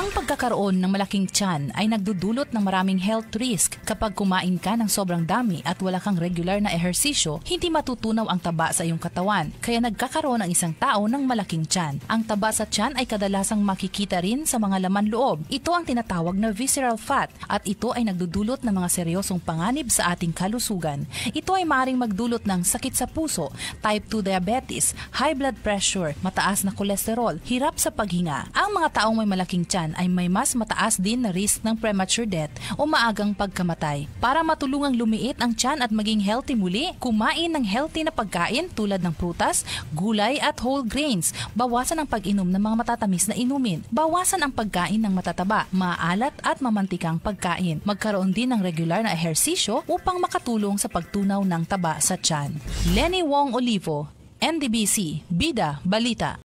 Ang pagkakaroon ng malaking tiyan ay nagdudulot ng maraming health risk. Kapag kumain ka ng sobrang dami at wala kang regular na ehersisyo, hindi matutunaw ang taba sa iyong katawan. Kaya nagkakaroon ang isang tao ng malaking tiyan. Ang taba sa tiyan ay kadalasang makikita rin sa mga laman loob. Ito ang tinatawag na visceral fat at ito ay nagdudulot ng mga seryosong panganib sa ating kalusugan. Ito ay maaaring magdulot ng sakit sa puso, type 2 diabetes, high blood pressure, mataas na kolesterol, hirap sa paghinga. Ang mga taong may malaking tiyan ay may mas mataas din na risk ng premature death o maagang pagkamatay. Para matulungang lumiit ang tiyan at maging healthy muli, kumain ng healthy na pagkain tulad ng prutas, gulay at whole grains. Bawasan ang pag-inom ng mga matatamis na inumin. Bawasan ang pagkain ng matataba, maalat at mamantikang pagkain. Magkaroon din ng regular na ehersisyo upang makatulong sa pagtunaw ng taba sa tiyan. Lenny Wong Olivo, NDBC, Bida, Balita.